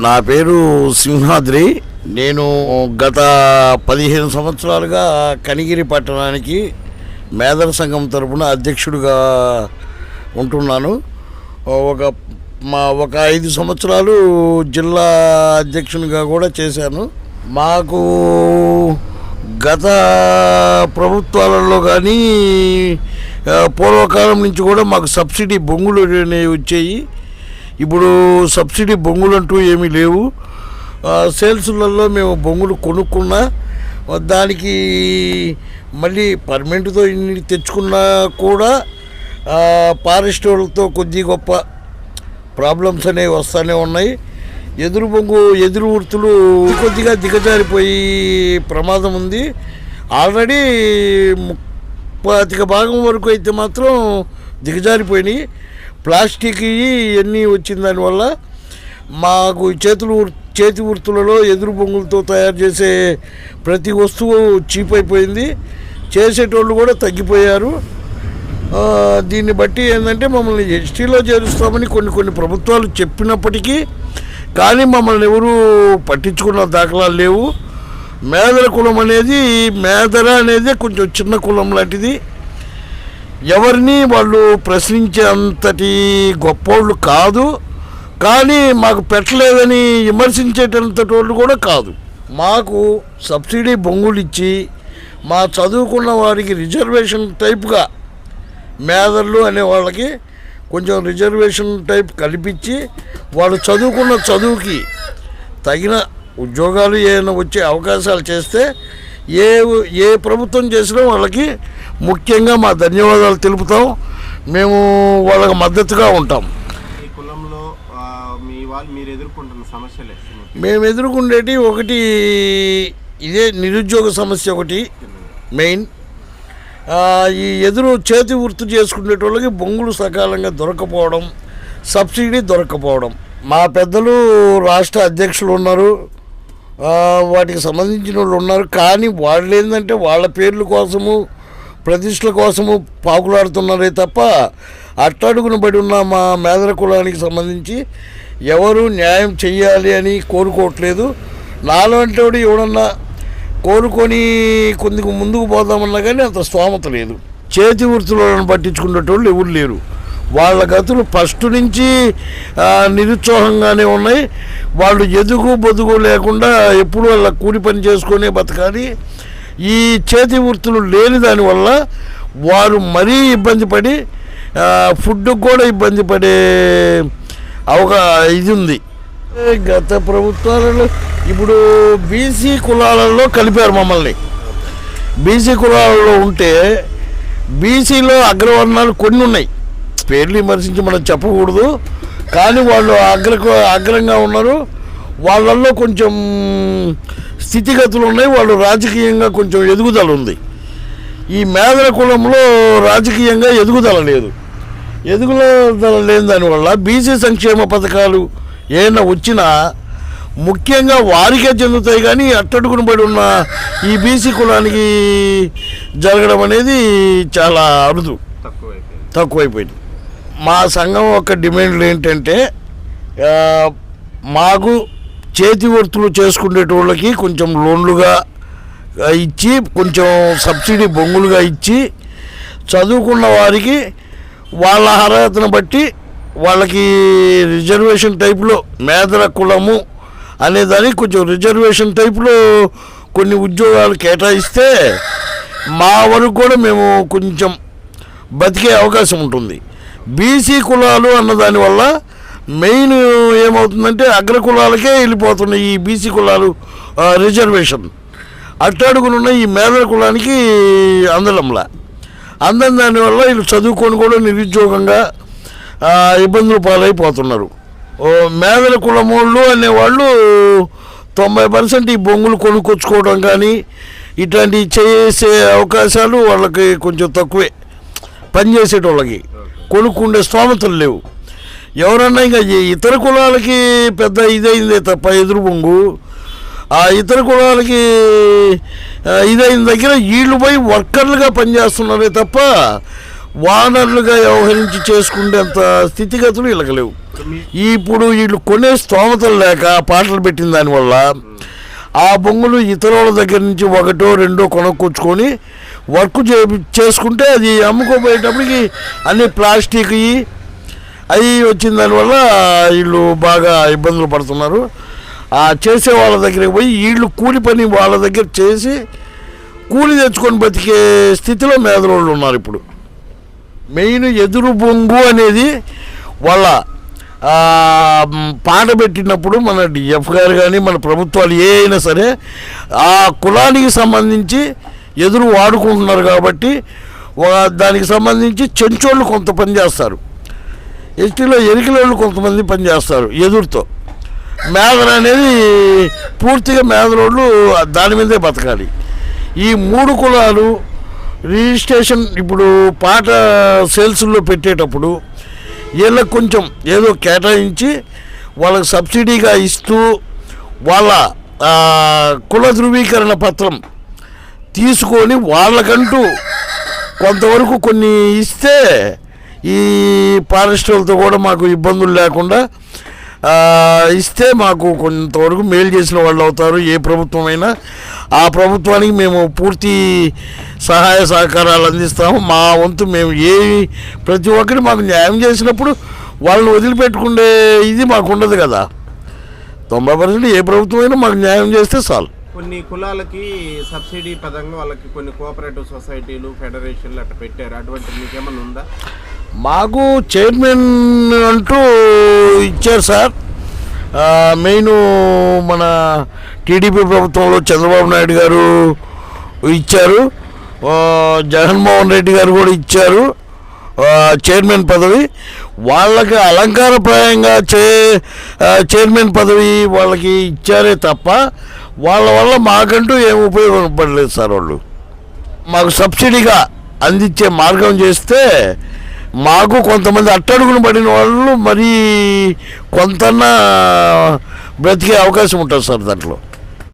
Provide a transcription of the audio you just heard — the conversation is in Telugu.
నా పేరు సింహాద్రి. నేను గత 15 సంవత్సరాలుగా కనిగిరి పట్టణానికి మేదర సంఘం తరపున అధ్యక్షుడిగా ఉంటున్నాను. ఒక 5 సంవత్సరాలు జిల్లా అధ్యక్షునిగా కూడా చేశాను. మాకు గత ప్రభుత్వాలలో కానీ పూర్వకాలం నుంచి కూడా మాకు సబ్సిడీ బొంగులు వచ్చాయి. ఇప్పుడు సబ్సిడీ బొంగులు అంటూ ఏమీ లేవు. సేల్స్లలో మేము బొంగులు కొనుక్కున్నా దానికి మళ్ళీ పర్మనెంట్తో ఇన్ని తెచ్చుకున్నా కూడా ఫారెస్ట్ వాళ్ళతో కొద్ది గొప్ప ప్రాబ్లమ్స్ అనేవి వస్తూనే ఉన్నాయి. ఎదురు వృత్తులు కొద్దిగా దిగజారిపోయి ప్రమాదం ఉంది. ఆల్రెడీ 30% భాగం వరకు అయితే మాత్రం దిగజారిపోయినాయి. ప్లాస్టిక్ ఇవన్నీ వచ్చిన దానివల్ల మాకు చేతి వృత్తులలో ఎదురు బొంగులతో తయారు చేసే ప్రతి వస్తువు చీప్ అయిపోయింది. చేసేటోళ్ళు కూడా తగ్గిపోయారు. దీన్ని బట్టి ఏంటంటే మమ్మల్ని ఎస్టీలో చేరుస్తామని కొన్ని ప్రభుత్వాలు చెప్పినప్పటికీ కానీ మమ్మల్ని ఎవరు పట్టించుకున్న దాఖలాలు లేవు. మేదర అనేది కొంచెం చిన్న కులం లాంటిది. ఎవరిని వాళ్ళు ప్రశ్నించే అంతటి గొప్పోళ్ళు కాదు, కానీ మాకు పెట్టలేదని విమర్శించేటంతటి వాళ్ళు కూడా కాదు. మాకు సబ్సిడీ బొంగులు ఇచ్చి మా చదువుకున్న వారికి రిజర్వేషన్ టైప్గా మేదర్లు అనే వాళ్ళకి కొంచెం రిజర్వేషన్ టైప్ కల్పించి వాళ్ళు చదువుకున్న చదువుకి తగిన ఉద్యోగాలు ఏమైనా వచ్చే అవకాశాలు చేస్తే ఏ ప్రభుత్వం చేసినా వాళ్ళకి ముఖ్యంగా మా ధన్యవాదాలు తెలుపుతాం. మేము వాళ్ళకి మద్దతుగా ఉంటాం. ఈ కులంలో మీరు ఎదుర్కొంటున్న సమస్యలే మేము ఎదుర్కొండేటి ఒకటి ఇదే నిరుద్యోగ సమస్య ఒకటి మెయిన్. ఈ చేతి వృత్తి చేసుకునేటోళ్ళకి బొంగులు సకాలంగా దొరకపోవడం, సబ్సిడీ దొరకపోవడం. మా పెద్దలు రాష్ట్ర అధ్యక్షులు ఉన్నారు, వాటికి సంబంధించిన వాళ్ళు ఉన్నారు. కానీ వాళ్ళు ఏంటంటే వాళ్ళ పేర్ల కోసము ప్రతిష్టల కోసము పాకులాడుతున్నారే తప్ప అట్టడుగున బడి ఉన్న మా మేదర కులానికి సంబంధించి ఎవరు న్యాయం చెయ్యాలి అని కోరుకోవట్లేదు. నాలంటే ఎవడన్నా కోరుకొని కొద్దిగా ముందుకు పోదామన్నా కానీ అంత స్తోమత లేదు. చేతి వృత్తులను పట్టించుకునేటోళ్ళు ఎవరు లేరు. వాళ్ళ గతులు ఫస్ట్ నుంచి నిరుత్సాహంగానే ఉన్నాయి. వాళ్ళు బొదుగు లేకుండా ఎప్పుడు వాళ్ళ కూలి పని చేసుకునే బతకాలి. ఈ చేతి వృత్తులు లేని దానివల్ల వారు మరీ ఇబ్బంది పడి ఫుడ్కి కూడా ఇబ్బంది పడే ఇది ఉంది. గత ప్రభుత్వాలలో ఇప్పుడు బీసీ కులాలలో కలిపారు మమ్మల్ని. బీసీ కులాలలో ఉంటే బీసీలో అగ్రవర్ణాలు కొన్ని ఉన్నాయి, పేర్లు విమర్శించి మనం చెప్పకూడదు, కానీ వాళ్ళు అగ్రంగా ఉన్నారు. వాళ్ళల్లో కొంచెం స్థితిగతులు ఉన్నాయి, వాళ్ళు రాజకీయంగా కొంచెం ఎదుగుదల ఉంది. ఈ మేదర కులంలో రాజకీయంగా ఎదుగుదల లేదు. ఎదుగుదల లేని దానివల్ల బీసీ సంక్షేమ పథకాలు ఏమైనా వచ్చినా ముఖ్యంగా వారికే చెందుతాయి, కానీ అట్టడుగున పడి ఉన్న ఈ బీసీ కులానికి జరగడం అనేది చాలా అరుదు, తక్కువైపోయింది. మా సంఘం యొక్క డిమాండ్లు ఏంటంటే మాకు చేతి వృత్తులు చేసుకునేటోళ్ళకి కొంచెం లోన్లుగా ఇచ్చి కొంచెం సబ్సిడీ బొంగులుగా ఇచ్చి చదువుకున్న వారికి వాళ్ళ అర్హతను బట్టి వాళ్ళకి రిజర్వేషన్ టైప్లో మేదర కులము అనేదానికి కొంచెం రిజర్వేషన్ టైప్లో కొన్ని ఉద్యోగాలు కేటాయిస్తే మా వరకు కూడా మేము కొంచెం బతికే అవకాశం ఉంటుంది. బీసీ కులాలు అన్నదానివల్ల మెయిన్ ఏమవుతుందంటే అగ్ర కులాలకే వెళ్ళిపోతున్నాయి ఈ బీసీ కులాలు రిజర్వేషన్. అట్టడుగునున్న ఈ మేదర కులానికి అందని దానివల్ల వీళ్ళు చదువుకొని కూడా నిరుద్యోగంగా ఇబ్బందులు పాలైపోతున్నారు. మేదర కులమోళ్ళు అనేవాళ్ళు 90% ఈ బొంగులు కొనుక్కొచ్చుకోవడం కానీ ఇట్లాంటివి చేసే అవకాశాలు వాళ్ళకి కొంచెం తక్కువే. పనిచేసేటోళ్ళకి కొనుక్కుండే స్తోమతలు లేవు. ఎవరన్నా ఇంకా ఇతర కులాలకి పెద్ద ఇదైందే తప్ప ఎదురు బొంగు ఆ ఇతర కులాలకి ఇదైన దగ్గర వీళ్ళు పోయి వర్కర్లుగా పనిచేస్తున్నారే తప్ప వానర్లుగా వ్యవహరించి చేసుకునేంత స్థితిగతులు వీళ్ళకి లేవు. మీ- ఇప్పుడు వీళ్ళు కొనే స్తోమతలు లేక పాటలు పెట్టిన దానివల్ల ఆ బొంగులు ఇతరుల దగ్గర నుంచి ఒకటో రెండో కొనుక్కొచ్చుకొని వర్క్ చేసుకుంటే అది అమ్ముకోపోయేటప్పటికి అన్ని ప్లాస్టిక్ అవి వచ్చిన దానివల్ల వీళ్ళు బాగా ఇబ్బందులు పడుతున్నారు. ఆ చేసే వాళ్ళ దగ్గరికి పోయి వీళ్ళు కూలి పని వాళ్ళ దగ్గర చేసి కూలి తెచ్చుకొని బతికే స్థితిలో మేదరోళ్ళు ఉన్నారు. ఇప్పుడు మెయిన్ ఎదురు బొంగు అనేది వాళ్ళ పాట పెట్టినప్పుడు మన డిఎఫ్ గారు కానీ మన ప్రభుత్వాలు ఏ అయినా సరే ఆ కులానికి సంబంధించి ఎదురు వాడుకుంటున్నారు కాబట్టి దానికి సంబంధించి చెంచోళ్ళు కొంత పని చేస్తారు, ఎస్టీలో ఎరికలోళ్ళు కొంతమంది పని చేస్తారు ఎదురుతో. మేదర అనేది పూర్తిగా మేదరోళ్ళు దాని మీదే బతకాలి. ఈ మూడు కులాలు రిజిస్ట్రేషన్ ఇప్పుడు పాట సేల్స్లో పెట్టేటప్పుడు వీళ్ళకి కొంచెం ఏదో కేటాయించి వాళ్ళకి సబ్సిడీగా ఇస్తూ వాళ్ళ కుల ధృవీకరణ పత్రం తీసుకొని వాళ్ళకంటూ కొంతవరకు కొన్ని ఇస్తే ఈ ఫారెస్టర్లతో కూడా మాకు ఇబ్బందులు లేకుండా ఇస్తే మాకు కొంతవరకు మేలు చేసిన వాళ్ళు అవుతారు. ఏ ప్రభుత్వమైనా ఆ ప్రభుత్వానికి మేము పూర్తి సహాయ సహకారాలు అందిస్తాము. మా వంతు మేము ప్రతి ఒక్కరి మాకు న్యాయం చేసినప్పుడు వాళ్ళని వదిలిపెట్టుకునే ఇది మాకు ఉండదు కదా. 90% ఏ ప్రభుత్వమైనా మాకు న్యాయం చేస్తే చాలు. కొన్ని కులాలకి సబ్సిడీ పదంగా వాళ్ళకి కొన్ని కోఆపరేటివ్ సొసైటీలు ఫెడరేషన్లు అట్లా పెట్టారు. అటువంటి మీకేమన్నా ఉందా? మాకు చైర్మన్ అంటూ ఇచ్చారు సార్. మెయిన్ మన టీడీపీ ప్రభుత్వంలో చంద్రబాబు నాయుడు గారు ఇచ్చారు, జగన్మోహన్ రెడ్డి గారు కూడా ఇచ్చారు చైర్మన్ పదవి. వాళ్ళకి అలంకారప్రాయంగా చైర్మన్ పదవి వాళ్ళకి ఇచ్చారే తప్ప వాళ్ళ వల్ల మాకంటూ ఏం ఉపయోగపడలేదు సార్. వాళ్ళు మాకు సబ్సిడీగా అందించే మార్గం చేస్తే మాకు కొంతమంది అట్టడుగున పడిన వాళ్ళు మరీ కొంతన్నా బ్రతికే అవకాశం ఉంటుంది సార్ దాంట్లో.